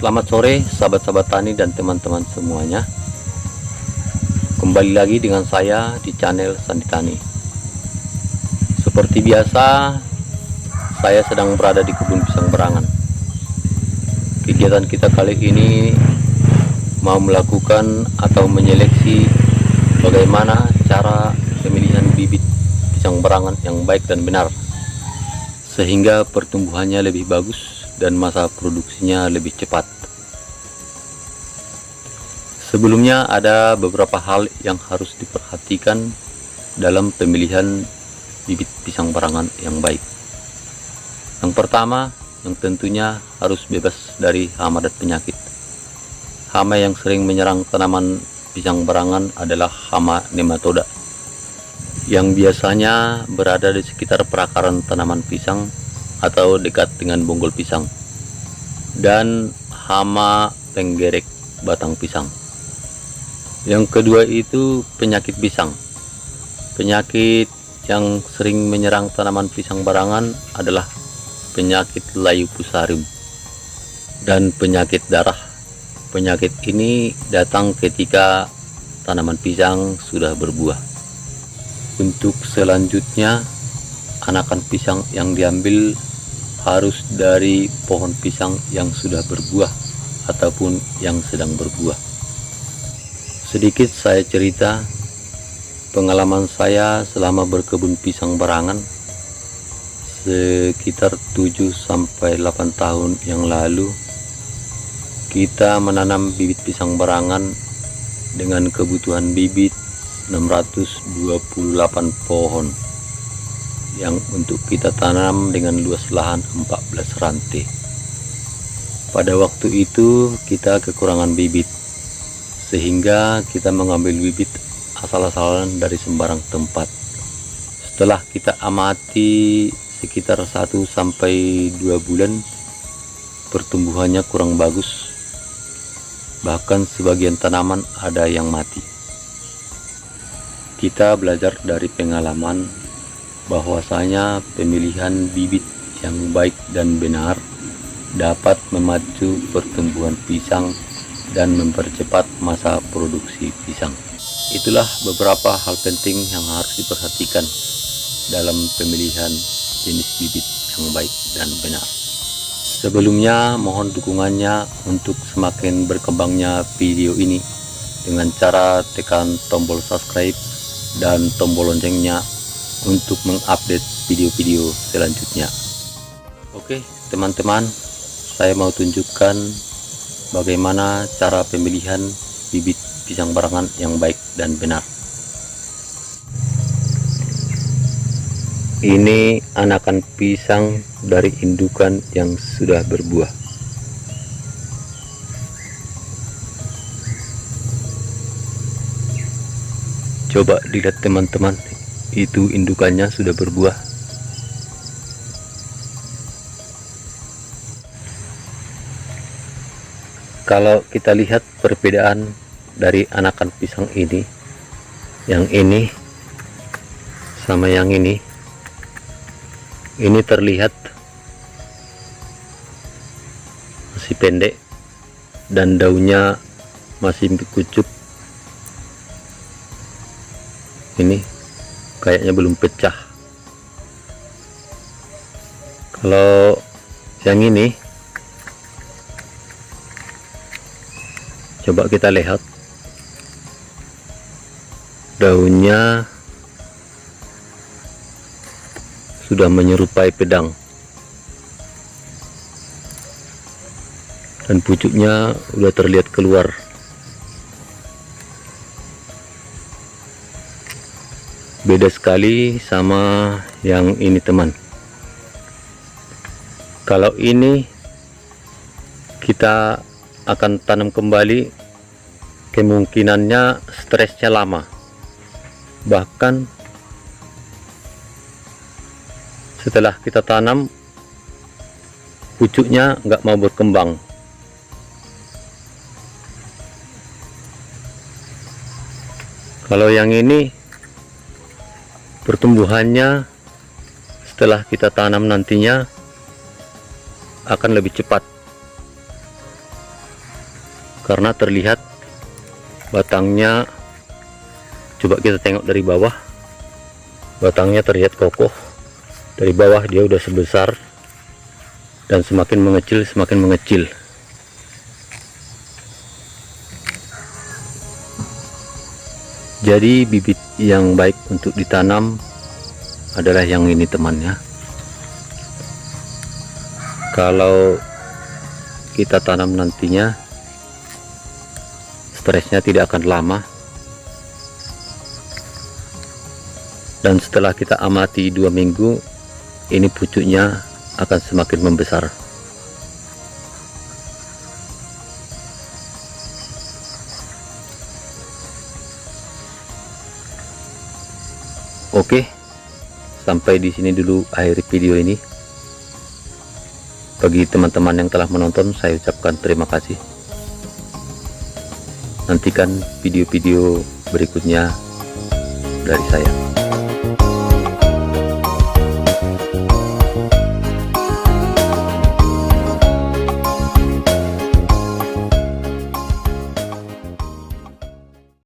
Selamat sore sahabat-sahabat tani dan teman-teman semuanya. Kembali lagi dengan saya di channel Sandi Tani. Seperti biasa, saya sedang berada di kebun pisang berangan. Kegiatan kita kali ini mau melakukan atau menyeleksi bagaimana cara pemilihan bibit pisang berangan yang baik dan benar, sehingga pertumbuhannya lebih bagus dan masa produksinya lebih cepat. Sebelumnya ada beberapa hal yang harus diperhatikan dalam pemilihan bibit pisang berangan yang baik. Yang pertama, yang tentunya harus bebas dari hama dan penyakit. Hama yang sering menyerang tanaman pisang berangan adalah hama nematoda, yang biasanya berada di sekitar perakaran tanaman pisang atau dekat dengan bonggol pisang, dan hama penggerek batang pisang. Yang kedua itu penyakit pisang. Penyakit yang sering menyerang tanaman pisang berangan adalah penyakit layu pusarium dan penyakit darah. Penyakit ini datang ketika tanaman pisang sudah berbuah. Untuk selanjutnya, anakan pisang yang diambil harus dari pohon pisang yang sudah berbuah ataupun yang sedang berbuah. Sedikit saya cerita pengalaman saya selama berkebun pisang berangan sekitar 7-8 tahun yang lalu. Kita menanam bibit pisang berangan dengan kebutuhan bibit 628 pohon yang untuk kita tanam dengan luas lahan 14 rantai. Pada waktu itu kita kekurangan bibit, sehingga kita mengambil bibit asal-asalan dari sembarang tempat. Setelah kita amati sekitar 1-2 bulan, pertumbuhannya kurang bagus, bahkan sebagian tanaman ada yang mati. Kita belajar dari pengalaman bahwasanya pemilihan bibit yang baik dan benar dapat memacu pertumbuhan pisang dan mempercepat masa produksi pisang. Itulah beberapa hal penting yang harus diperhatikan dalam pemilihan jenis bibit yang baik dan benar. Sebelumnya mohon dukungannya untuk semakin berkembangnya video ini dengan cara tekan tombol subscribe dan tombol loncengnya untuk mengupdate video-video selanjutnya. Oke teman-teman, saya mau tunjukkan bagaimana cara pemilihan bibit pisang berangan yang baik dan benar. Ini anakan pisang dari indukan yang sudah berbuah. Coba dilihat teman-teman, itu indukannya sudah berbuah. Kalau kita lihat perbedaan dari anakan pisang ini, yang ini sama yang ini terlihat masih pendek dan daunnya masih berkucup. Ini kayaknya belum pecah. Kalau yang ini, coba kita lihat, daunnya sudah menyerupai pedang dan pucuknya sudah terlihat keluar. Beda sekali sama yang ini teman. Kalau ini kita akan tanam kembali, kemungkinannya stresnya lama, bahkan setelah kita tanam pucuknya nggak mau berkembang. Kalau yang ini pertumbuhannya setelah kita tanam nantinya akan lebih cepat. karena terlihat batangnya. Coba kita tengok dari bawah, batangnya terlihat kokoh. Dari bawah dia udah sebesar, dan semakin mengecil semakin mengecil. Jadi bibit yang baik untuk ditanam adalah yang ini temannya. Kalau kita tanam nantinya, stresnya tidak akan lama. Dan setelah kita amati 2 minggu, ini pucuknya akan semakin membesar. Oke, sampai di sini dulu akhir video ini. Bagi teman-teman yang telah menonton, saya ucapkan terima kasih. Nantikan video-video berikutnya dari saya.